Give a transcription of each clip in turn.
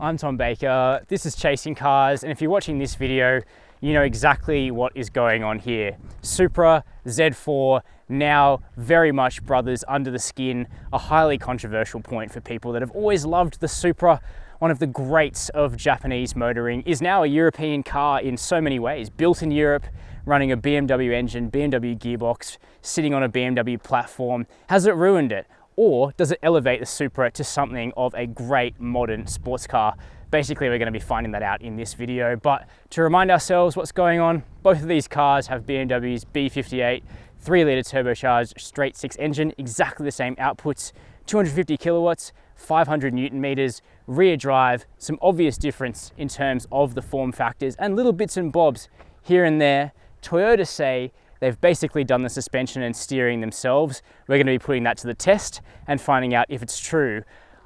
I'm Tom Baker, this is Chasing Cars, and if you're watching this video, you know exactly what is going on here. Supra, Z4, now very much brothers under the skin, a highly controversial point for people that have always loved the Supra. One of the greats of Japanese motoring, is now a European car in so many ways. Built in Europe, running a BMW engine, BMW gearbox, sitting on a BMW platform. Has it ruined it? Or does it elevate the Supra to something of a great modern sports car? Basically, we're going to be finding that out in this video. But to remind ourselves what's going on, both of these cars have BMW's B58 3-litre turbocharged straight six engine, exactly the same outputs, 250 kilowatts, 500 Newton meters, rear drive, some obvious difference in terms of the form factors and little bits and bobs here and there. Toyota say they've basically done the suspension and steering themselves. We're going to be putting that to the test and finding out if it's true.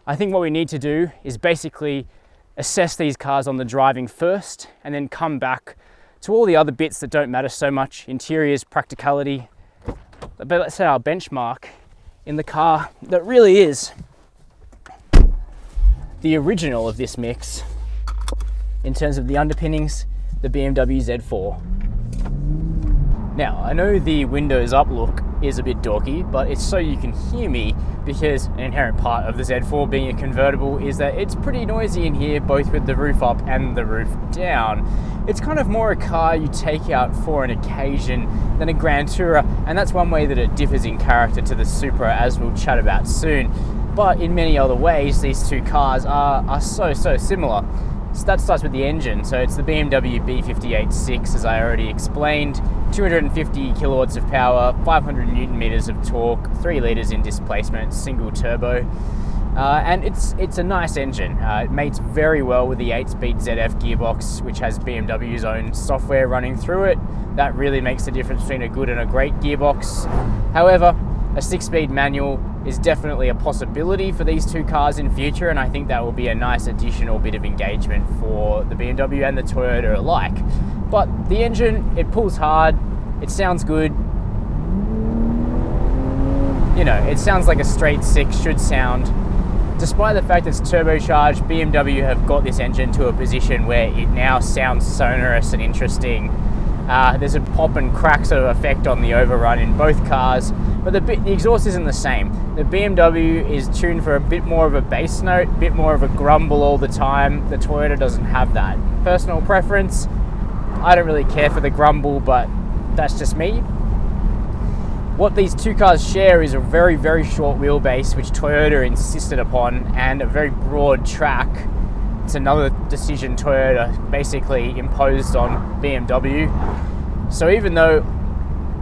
I think what we need to do is basically assess these cars on the driving first and then come back to all the other bits that don't matter so much, interiors, practicality. But let's say our benchmark in the car that really is the original of this mix in terms of the underpinnings, the BMW Z4. Now, I know the windows up look is a bit dorky, but it's so you can hear me, because an inherent part of the Z4 being a convertible is that it's pretty noisy in here, both with the roof up and the roof down. It's kind of more a car you take out for an occasion than a Grand Tourer, and that's one way that it differs in character to the Supra, as we'll chat about soon. But in many other ways, these two cars are so similar. So that starts with the engine. So it's the BMW B58-6, as I already explained, 250 kilowatts of power, 500 Newton meters of torque, 3 litres in displacement, single turbo. And it's a nice engine. It mates very well with the 8-speed ZF gearbox, which has BMW's own software running through it. That really makes the difference between a good and a great gearbox. However, a 6-speed manual is definitely a possibility for these two cars in future, and I think that will be a nice additional bit of engagement for the BMW and the Toyota alike. But the engine, it pulls hard, it sounds good. You know, it sounds like a straight six should sound. Despite the fact it's turbocharged, BMW have got this engine to a position where it now sounds sonorous and interesting. There's a pop and crack sort of effect on the overrun in both cars, but the exhaust isn't the same. The BMW is tuned for a bit more of a bass note, a bit more of a grumble all the time. The Toyota doesn't have that. Personal preference, I don't really care for the grumble, but that's just me. What these two cars share is a very short wheelbase, which Toyota insisted upon, and a very broad track. It's another decision Toyota basically imposed on BMW. So even though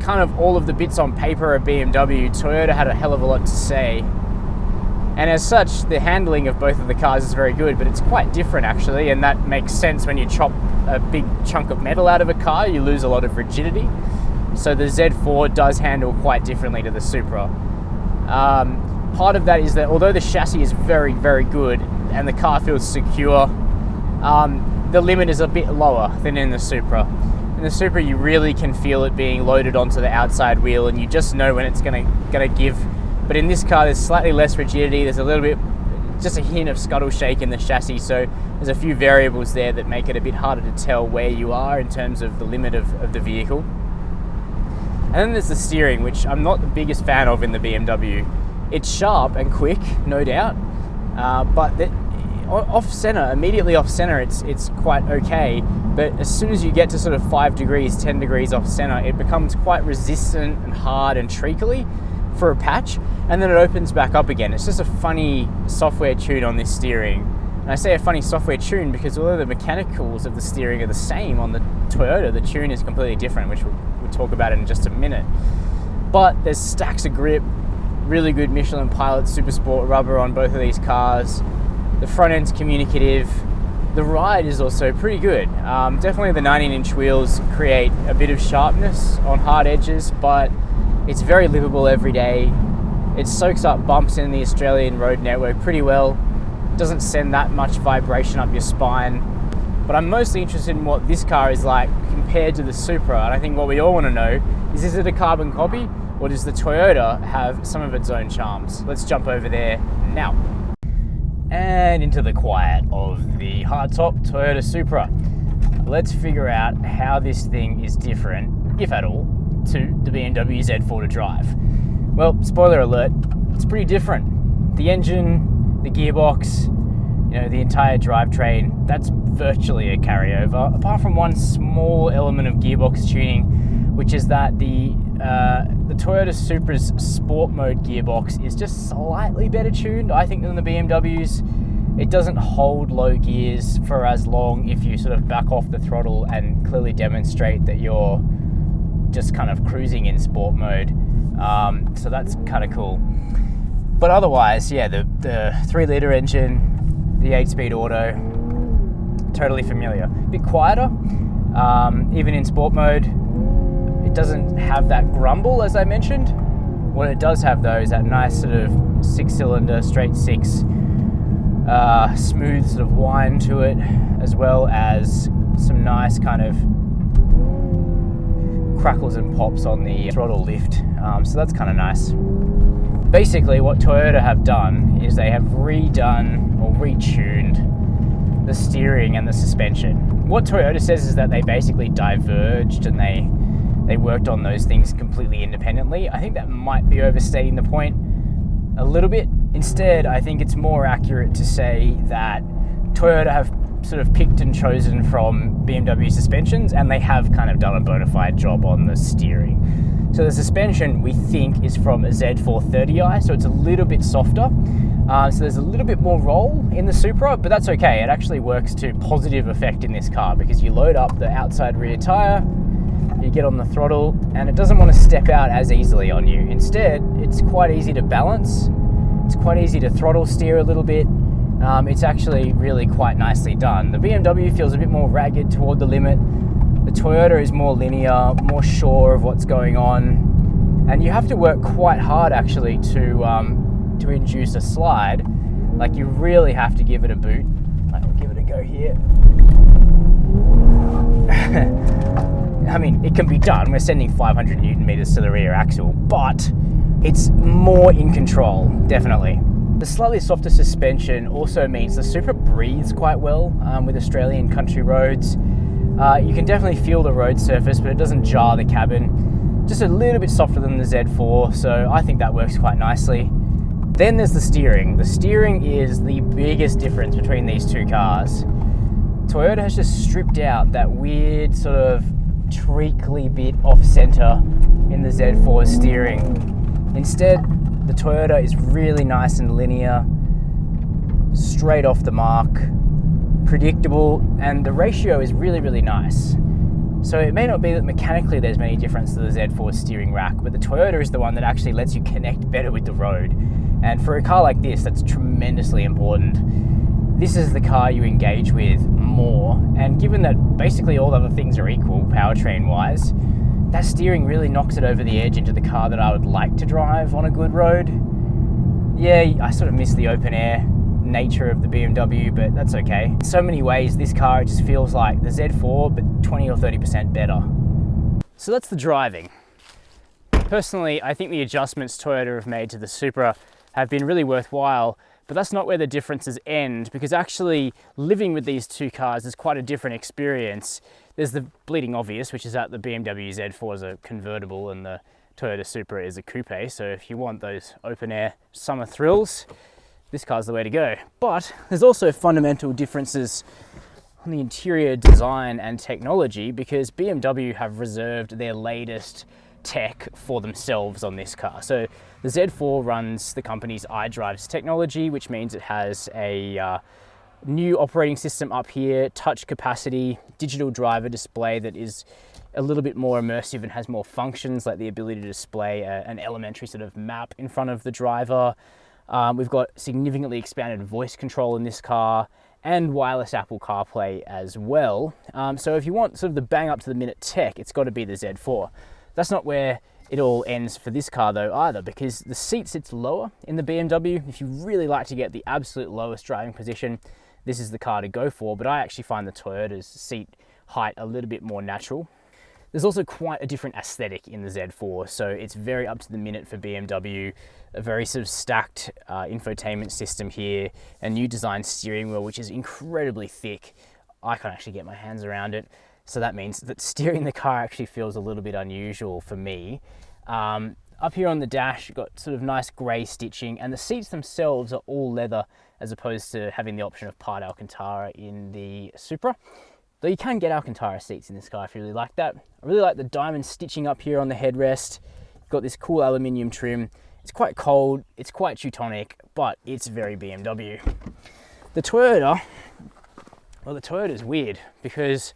kind of all of the bits on paper are BMW, Toyota had a hell of a lot to say. And as such, the handling of both of the cars is very good, but it's quite different actually, and that makes sense. When you chop a big chunk of metal out of a car, you lose a lot of rigidity. So the Z4 does handle quite differently to the Supra. Part of that is that although the chassis is very good and the car feels secure, the limit is a bit lower than in the Supra. In the Supra, you really can feel it being loaded onto the outside wheel, and you just know when it's gonna give. But in this car, there's slightly less rigidity. There's a little bit, just a hint of scuttle shake in the chassis. So there's a few variables there that make it a bit harder to tell where you are in terms of the limit of the vehicle. And then there's the steering, which I'm not the biggest fan of in the BMW. It's sharp and quick, no doubt, but immediately off center, it's quite okay. But as soon as you get to sort of 5 degrees, 10 degrees off center, it becomes quite resistant and hard and treacly for a patch, and then it opens back up again. It's just a funny software tune on this steering. And I say a funny software tune because although the mechanicals of the steering are the same on the Toyota, the tune is completely different, which we'll talk about in just a minute. But there's stacks of grip, really good Michelin Pilot Super Sport rubber on both of these cars. The front end's communicative. The ride is also pretty good. Definitely the 19-inch wheels create a bit of sharpness on hard edges, but it's very livable every day. It soaks up bumps in the Australian road network pretty well. Doesn't send that much vibration up your spine. But I'm mostly interested in what this car is like compared to the Supra, and I think what we all want to know is it a carbon copy, or does the Toyota have some of its own charms? Let's jump over there now. And into the quiet of the hardtop Toyota Supra. Let's figure out how this thing is different, if at all, to the BMW Z4 to drive. Well, spoiler alert, it's pretty different. The engine, the gearbox, the entire drivetrain, that's virtually a carryover, apart from one small element of gearbox tuning, which is that the Toyota Supra's sport mode gearbox is just slightly better tuned, I think, than the BMW's. It doesn't hold low gears for as long if you sort of back off the throttle and clearly demonstrate that you're just kind of cruising in sport mode. So that's kind of cool. But otherwise, yeah, the 3-litre engine, the 8-speed auto, totally familiar. A bit quieter, even in sport mode. It doesn't have that grumble, as I mentioned. What it does have, though, is that nice sort of 6-cylinder, straight 6, smooth sort of whine to it, as well as some nice kind of crackles and pops on the throttle lift. So that's kind of nice. Basically, what Toyota have done is they have redone or retuned the steering and the suspension. What Toyota says is that they basically diverged and they worked on those things completely independently. I think that might be overstating the point a little bit. Instead, I think it's more accurate to say that Toyota have sort of picked and chosen from BMW suspensions, and they have kind of done a bona fide job on the steering. So the suspension, we think, is from a Z4 30i, so it's a little bit softer. So there's a little bit more roll in the Supra, but that's okay. It actually works to positive effect in this car because you load up the outside rear tire, you get on the throttle, and it doesn't want to step out as easily on you. Instead, it's quite easy to balance. It's quite easy to throttle steer a little bit. It's actually really quite nicely done. The BMW feels a bit more ragged toward the limit. The Toyota is more linear, more sure of what's going on. And you have to work quite hard actually to induce a slide. Like, you really have to give it a boot. I'll give it a go here. I mean, it can be done. We're sending 500 Newton meters to the rear axle, but it's more in control, definitely. The slightly softer suspension also means the Supra breathes quite well with Australian country roads. You can definitely feel the road surface, but it doesn't jar the cabin. Just a little bit softer than the Z4, so I think that works quite nicely. Then there's the steering. The steering is the biggest difference between these two cars. Toyota has just stripped out that weird sort of treacly bit off center in the Z4's steering. Instead, the Toyota is really nice and linear, straight off the mark, predictable, and the ratio is really, really nice. So it may not be that mechanically there's many difference to the Z4 steering rack, but the Toyota is the one that actually lets you connect better with the road. And for a car like this, that's tremendously important. This is the car you engage with more, and given that basically all other things are equal powertrain-wise, that steering really knocks it over the edge into the car that I would like to drive on a good road. Yeah, I sort of miss the open air nature of the BMW, but that's okay. In so many ways, this car, it just feels like the Z4, but 20 or 30% better. So that's the driving. Personally, I think the adjustments Toyota have made to the Supra have been really worthwhile, but that's not where the differences end, because actually living with these two cars is quite a different experience. There's the bleeding obvious, which is that the BMW Z4 is a convertible and the Toyota Supra is a coupe. So if you want those open air summer thrills, this car's the way to go. But there's also fundamental differences on the interior design and technology, because BMW have reserved their latest tech for themselves on this car. So the Z4 runs the company's iDrive's technology, which means it has a new operating system up here, touch capacity, digital driver display that is a little bit more immersive and has more functions, like the ability to display an elementary sort of map in front of the driver. We've got significantly expanded voice control in this car and wireless Apple CarPlay as well. So if you want sort of the bang up to the minute tech, it's got to be the Z4. That's not where it all ends for this car though either, because the seat sits lower in the BMW. If you really like to get the absolute lowest driving position, this is the car to go for, but I actually find the Toyota's seat height a little bit more natural. There's also quite a different aesthetic in the Z4, so it's very up to the minute for BMW, a very sort of stacked infotainment system here, a new design steering wheel, which is incredibly thick. I can't actually get my hands around it, so that means that steering the car actually feels a little bit unusual for me. Up here on the dash, you've got sort of nice grey stitching, and the seats themselves are all leather, as opposed to having the option of part Alcantara in the Supra. Though you can get Alcantara seats in this car if you really like that. I really like the diamond stitching up here on the headrest. You've got this cool aluminium trim. It's quite cold, it's quite Teutonic, but it's very BMW. The Toyota, well, the Toyota is weird because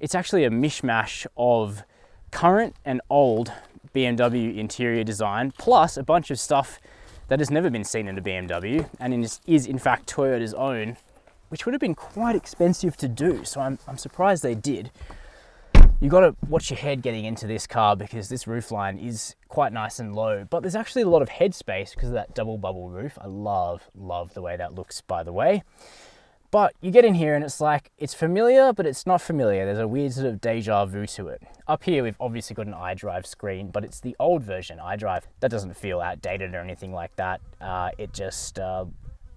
it's actually a mishmash of current and old BMW interior design, plus a bunch of stuff that has never been seen in a BMW and is in fact Toyota's own, which would have been quite expensive to do, so I'm surprised they did. You got to watch your head getting into this car because this roofline is quite nice and low, but there's actually a lot of headspace because of that double bubble roof. I love the way that looks, by the way. But you get in here and it's like, it's familiar, but it's not familiar. There's a weird sort of deja vu to it. Up here, we've obviously got an iDrive screen, but it's the old version iDrive. That doesn't feel outdated or anything like that. It just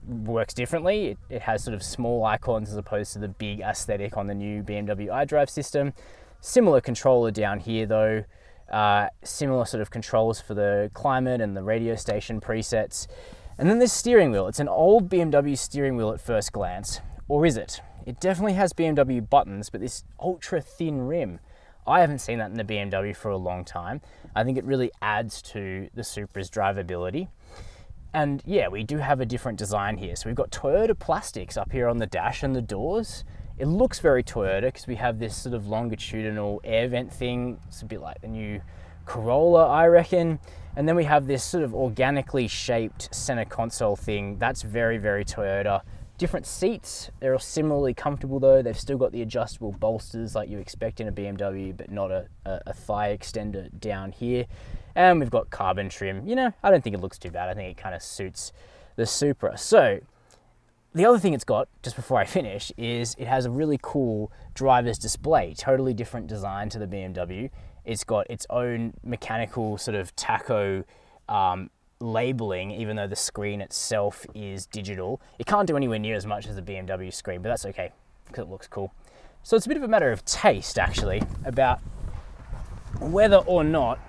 works differently. It has sort of small icons as opposed to the big aesthetic on the new BMW iDrive system. Similar controller down here though. Similar sort of controls for the climate and the radio station presets. And then this steering wheel. It's an old BMW steering wheel at first glance. Or is it? It definitely has BMW buttons, but this ultra thin rim. I haven't seen that in a BMW for a long time. I think it really adds to the Supra's drivability. And yeah, we do have a different design here. So we've got Toyota plastics up here on the dash and the doors. It looks very Toyota because we have this sort of longitudinal air vent thing. It's a bit like the new Corolla, I reckon. And then we have this sort of organically shaped center console thing. That's very, very Toyota. Different seats. They're all similarly comfortable though. They've still got the adjustable bolsters like you expect in a BMW, but not a thigh extender down here. And we've got carbon trim. You know, I don't think it looks too bad. I think it kind of suits the Supra. So the other thing it's got, just before I finish, is it has a really cool driver's display. Totally different design to the BMW. It's got its own mechanical sort of tacho labeling, even though the screen itself is digital. It can't do anywhere near as much as the BMW screen, but that's okay because it looks cool. So it's a bit of a matter of taste, actually, about whether or not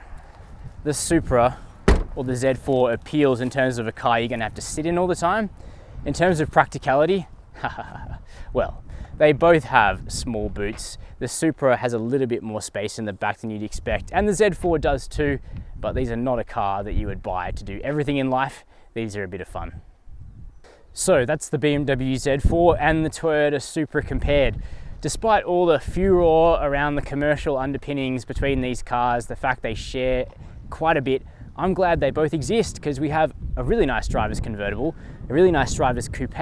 the Supra or the Z4 appeals in terms of a car you're going to have to sit in all the time. In terms of practicality, well, they both have small boots. The Supra has a little bit more space in the back than you'd expect, and the Z4 does too, but these are not a car that you would buy to do everything in life. These are a bit of fun. So that's the BMW Z4 and the Toyota Supra compared. Despite all the furor around the commercial underpinnings between these cars, the fact they share quite a bit, I'm glad they both exist because we have a really nice driver's convertible, a really nice driver's coupe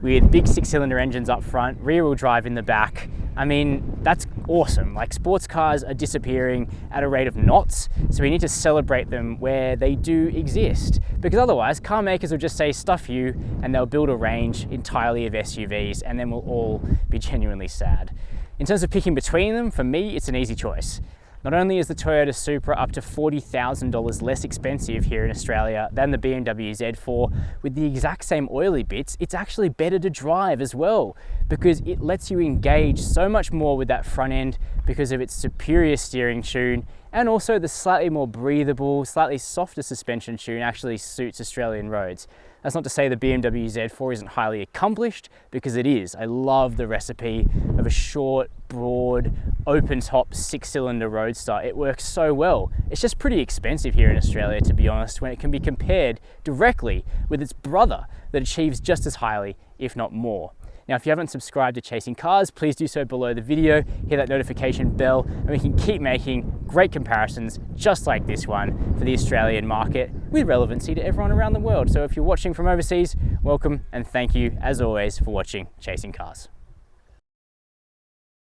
with big 6-cylinder engines up front, rear-wheel drive in the back. I mean, that's awesome. Like, sports cars are disappearing at a rate of knots, so we need to celebrate them where they do exist. Because otherwise, car makers will just say, stuff you, and they'll build a range entirely of SUVs, and then we'll all be genuinely sad. In terms of picking between them, for me, it's an easy choice. Not only is the Toyota Supra up to $40,000 less expensive here in Australia than the BMW Z4, with the exact same oily bits, it's actually better to drive as well because it lets you engage so much more with that front end because of its superior steering tune, and also the slightly more breathable, slightly softer suspension tune actually suits Australian roads. That's not to say the BMW Z4 isn't highly accomplished, because it is. I love the recipe of a short, broad, open-top 6-cylinder roadster. It works so well. It's just pretty expensive here in Australia, to be honest, when it can be compared directly with its brother that achieves just as highly, if not more. Now, if you haven't subscribed to Chasing Cars, please do so below the video, hit that notification bell, and we can keep making great comparisons just like this one for the Australian market with relevancy to everyone around the world. So if you're watching from overseas, welcome, and thank you, as always, for watching Chasing Cars.